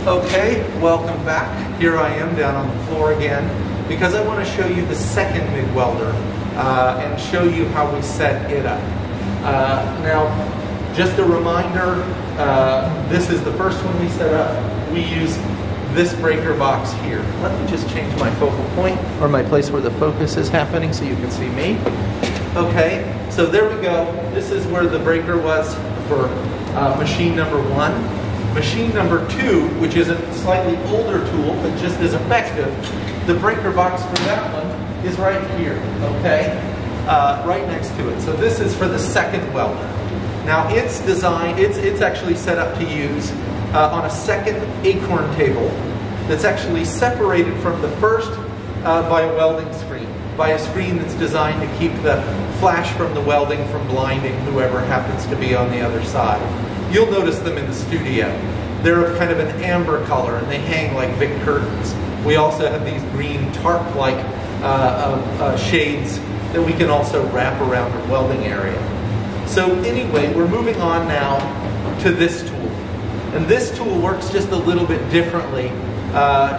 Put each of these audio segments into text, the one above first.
Okay, welcome back. Here I am down on the floor again because I want to show you the second MIG welder and show you how we set it up. Now, just a reminder, this is the first one we set up. We use this breaker box here. Let me just change my focal point, or my place where the focus is happening, so you can see me. Okay, so there we go. This is where the breaker was for machine number 1. Machine number 2, which is a slightly older tool, but just as effective, the breaker box for that one is right here, okay? Right next to it. So this is for the second welder. Now it's designed, it's actually set up to use on a second acorn table that's actually separated from the first by a welding screen. By a screen that's designed to keep the flash from the welding from blinding whoever happens to be on the other side. You'll notice them in the studio. They're of kind of an amber color and they hang like big curtains. We also have these green tarp-like shades that we can also wrap around the welding area. So anyway, we're moving on now to this tool. And this tool works just a little bit differently,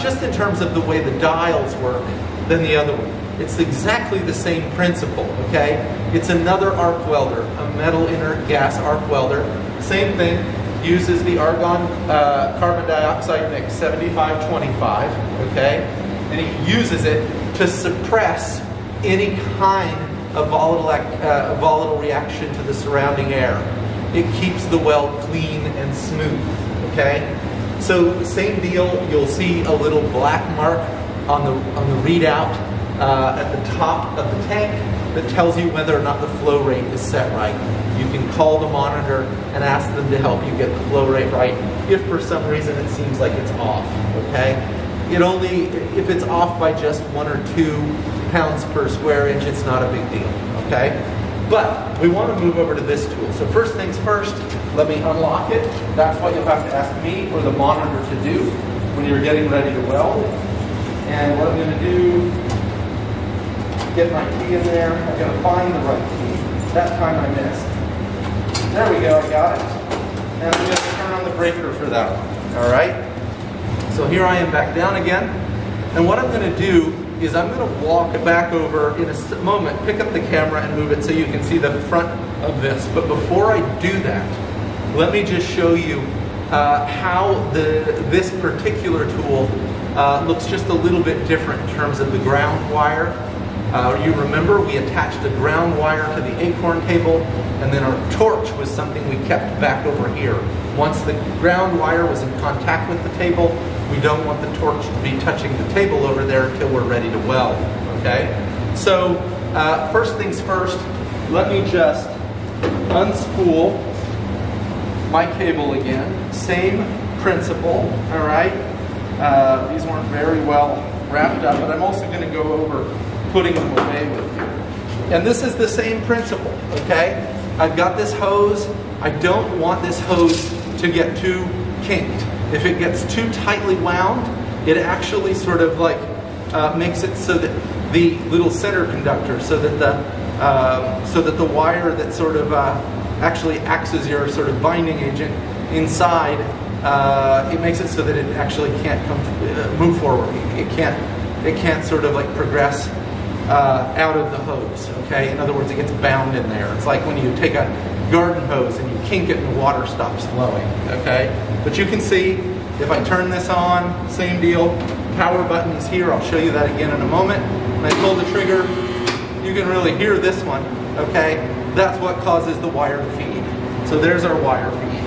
just in terms of the way the dials work than the other one. It's exactly the same principle, okay? It's another arc welder, a metal inert gas arc welder. Same thing, uses the argon carbon dioxide mix 75-25, okay? And he uses it to suppress any kind of volatile reaction to the surrounding air. It keeps the weld clean and smooth, okay? So same deal, you'll see a little black mark on the readout at the top of the tank that tells you whether or not the flow rate is set right. You can call the monitor and ask them to help you get the flow rate right if for some reason it seems like it's off, okay? If it's off by just 1 or 2 pounds per square inch, it's not a big deal, okay? But we want to move over to this tool. So first things first, let me unlock it. That's what you'll have to ask me or the monitor to do when you're getting ready to weld. And what I'm going to do, get my key in there. I've got to find the right key. That time I missed. There we go, I got it. And I'm going to turn on the breaker for that one. All right? So here I am back down again. And what I'm going to do is I'm going to walk back over in a moment, pick up the camera and move it so you can see the front of this. But before I do that, let me just show you how this particular tool looks just a little bit different in terms of the ground wire. You remember we attached a ground wire to the acorn table, and then our torch was something we kept back over here. Once the ground wire was in contact with the table, we don't want the torch to be touching the table over there until we're ready to weld, okay? So, first things first, let me just unspool my cable again. Same principle, all right? These weren't very well wrapped up, but I'm also going to go over putting them away with you. And this is the same principle, okay? I've got this hose. I don't want this hose to get too kinked. If it gets too tightly wound, it actually sort of like makes it so that the little center conductor, so that the wire that sort of actually acts as your sort of binding agent inside, it makes it so that it actually can't move forward. It can't sort of like progress out of the hose, okay? In other words, it gets bound in there. It's like when you take a garden hose and you kink it and the water stops flowing, okay? But you can see, if I turn this on, same deal, power button is here. I'll show you that again in a moment. When I pull the trigger, you can really hear this one, okay? That's what causes the wire to feed. So there's our wire feed.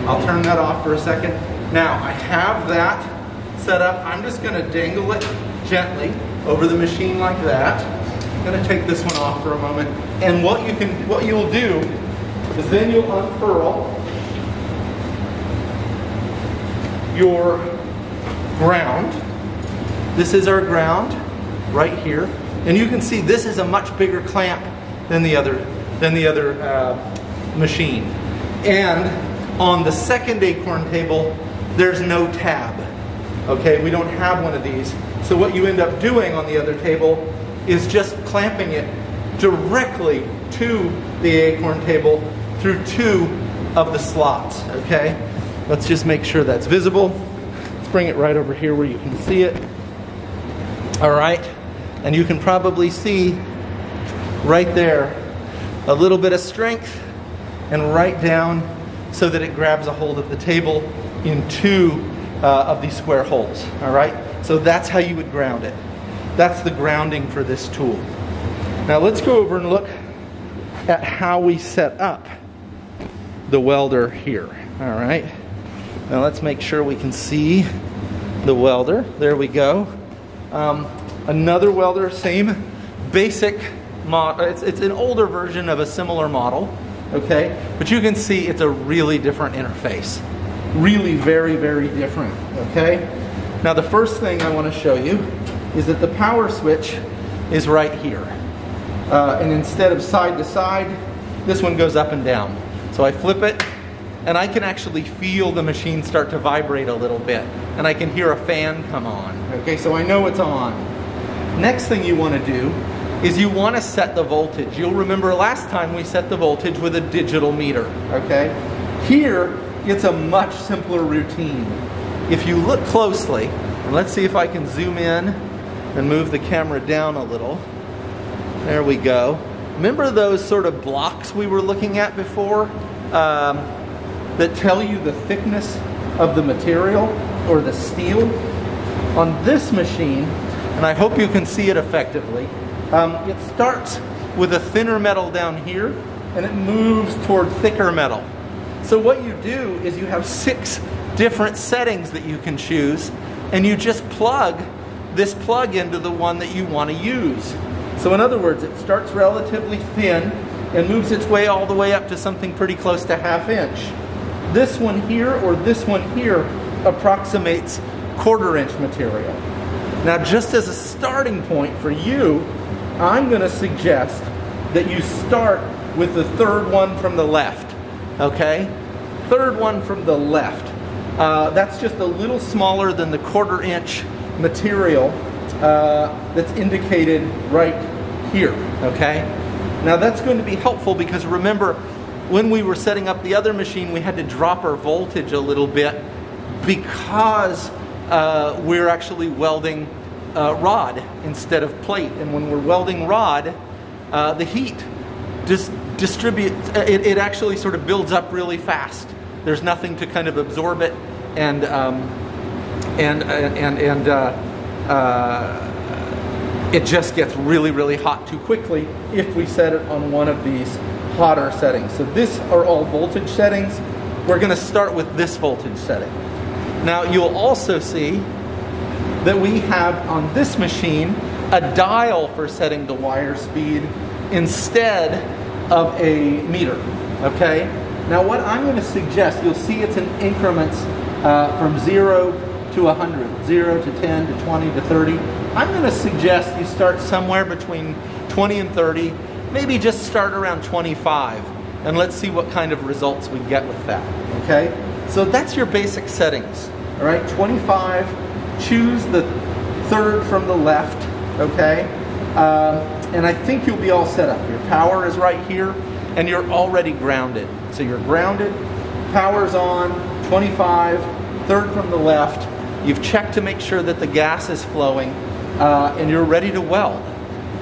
I'll turn that off for a second. Now, I have that set up. I'm just gonna dangle it gently over the machine like that. I'm going to take this one off for a moment. And what you'll do is then you'll unfurl your ground. This is our ground right here. And you can see this is a much bigger clamp than the other machine. And on the second acorn table, there's no tab. Okay, we don't have one of these. So what you end up doing on the other table is just clamping it directly to the acorn table through 2 of the slots, okay? Let's just make sure that's visible. It's bring it right over here where you can see it. All right, and you can probably see right there a little bit of strength and right down so that it grabs a hold of the table in two of these square holes. All right, so that's how you would ground it. That's the grounding for this tool. Now let's go over and look at how we set up the welder here. All right, now let's make sure we can see the welder. There we go. Another welder, same basic model. It's an older version of a similar model, okay? But you can see it's a really different interface. Really very, very different, okay? Now the first thing I want to show you is that the power switch is right here. And instead of side to side, this one goes up and down. So I flip it, and I can actually feel the machine start to vibrate a little bit. And I can hear a fan come on. Okay, so I know it's on. Next thing you want to do is you want to set the voltage. You'll remember last time we set the voltage with a digital meter. Okay? Here, it's a much simpler routine. If you look closely, and let's see if I can zoom in and move the camera down a little. There we go. Remember those sort of blocks we were looking at before that tell you the thickness of the material or the steel? On this machine, and I hope you can see it effectively, it starts with a thinner metal down here and it moves toward thicker metal. So what you do is you have 6 different settings that you can choose, and you just plug this plug into the one that you want to use. So in other words, it starts relatively thin and moves its way all the way up to something pretty close to 1/2 inch. This one here or this one here approximates 1/4 inch material. Now just as a starting point for you, I'm going to suggest that you start with the third one from the left. Okay? Third one from the left. That's just a little smaller than the 1/4 inch material that's indicated right here. Okay? Now that's going to be helpful because remember, when we were setting up the other machine, we had to drop our voltage a little bit because we're actually welding rod instead of plate. And when we're welding rod, the heat distributes, it actually sort of builds up really fast. There's nothing to kind of absorb it, and it just gets really, really hot too quickly if we set it on one of these hotter settings. So these are all voltage settings. We're going to start with this voltage setting. Now you'll also see that we have on this machine a dial for setting the wire speed instead of a meter. Okay? Now what I'm going to suggest, you'll see it's in increments from 0 to 100, 0 to 10 to 20 to 30. I'm going to suggest you start somewhere between 20 and 30, maybe just start around 25, and let's see what kind of results we get with that. Okay? So that's your basic settings. All right, 25, choose the third from the left, okay? And I think you'll be all set up. Your power is right here, and you're already grounded. So you're grounded, power's on, 25, third from the left. You've checked to make sure that the gas is flowing, and you're ready to weld.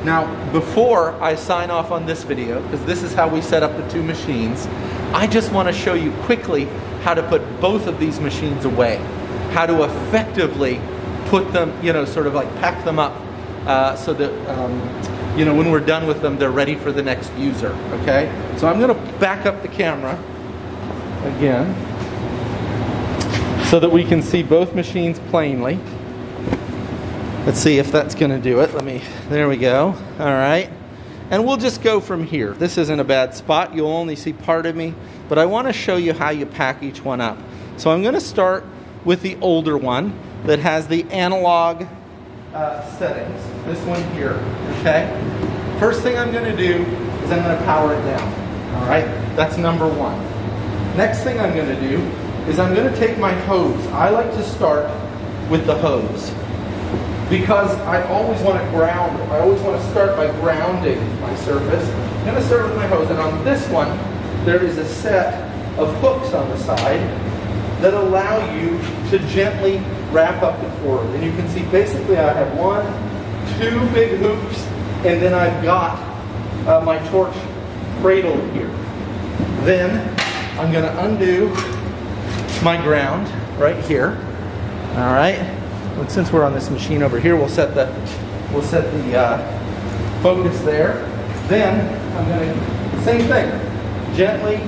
Now, before I sign off on this video, because this is how we set up the 2 machines, I just want to show you quickly how to put both of these machines away. How to effectively put them, sort of like pack them up so that, when we're done with them, they're ready for the next user, okay? So I'm going to back up the camera again so that we can see both machines plainly. Let's see if that's going to do it. There we go. All right. And we'll just go from here. This isn't a bad spot. You'll only see part of me, but I want to show you how you pack each one up. So I'm going to start with the older one that has the analog settings. This one here, okay? First thing I'm going to do is I'm going to power it down. All right? That's number 1. Next thing I'm going to do is I'm going to take my hose. I like to start with the hose because I always want to ground. I always want to start by grounding my surface. I'm going to start with my hose, and on this one there is a set of hooks on the side that allow you to gently wrap up and forward. And you can see basically I have 1, 2 big hoops, and then I've got my torch cradled here. Then I'm going to undo my ground right here. All right. And since we're on this machine over here, we'll set the focus there. Then I'm going to, same thing, gently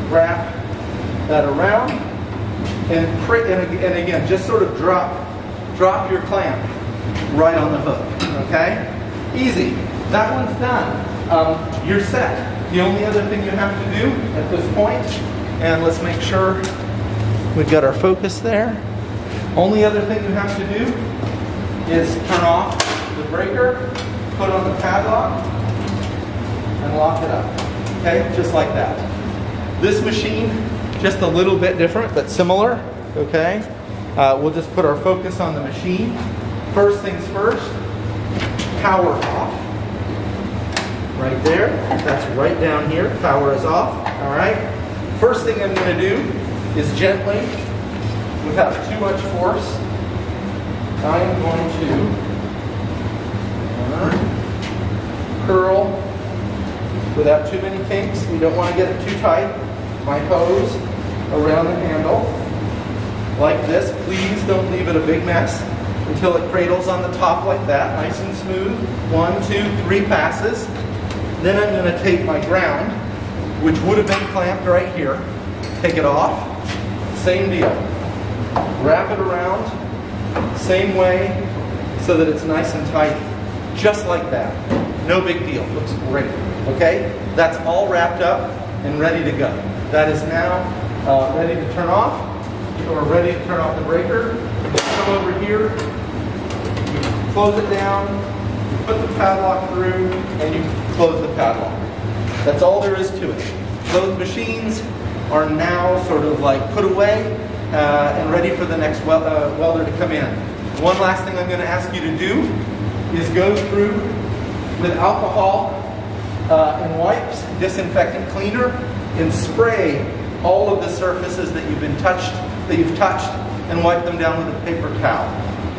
wrap that around, and again, just sort of drop your clamp right on the hook. Okay, easy. That one's done. You're set. The only other thing you have to do at this point, and let's make sure we've got our focus there. Only other thing you have to do is turn off the breaker, put on the padlock, and lock it up. Okay, just like that. This machine, just a little bit different, but similar. Okay, we'll just put our focus on the machine. First things first, power off. Right there, that's right down here, power is off. All right, first thing I'm going to do is gently, without too much force, I am going to curl without too many kinks. We don't want to get it too tight. My hose around the handle like this. Please don't leave it a big mess until it cradles on the top like that, nice and smooth. 1, 2, 3 passes. Then I'm going to take my ground, which would have been clamped right here, take it off, same deal. Wrap it around, same way, so that it's nice and tight, just like that. No big deal, looks great, okay? That's all wrapped up and ready to go. That is now ready to turn off, or ready to turn off the breaker. You come over here, you close it down, you put the padlock through, and you close the padlock. That's all there is to it. Those machines are now sort of like put away and ready for the next welder to come in. One last thing I'm going to ask you to do is go through with alcohol and wipes, disinfectant cleaner, and spray all of the surfaces that you've touched, and wipe them down with a paper towel.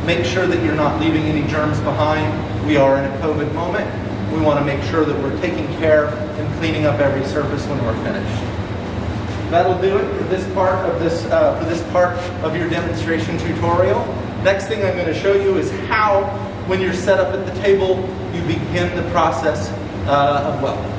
Make sure that you're not leaving any germs behind. We are in a COVID moment. We want to make sure that we're taking care and cleaning up every surface when we're finished. That'll do it for this part of your demonstration tutorial. Next thing I'm going to show you is how, when you're set up at the table, you begin the process of welding.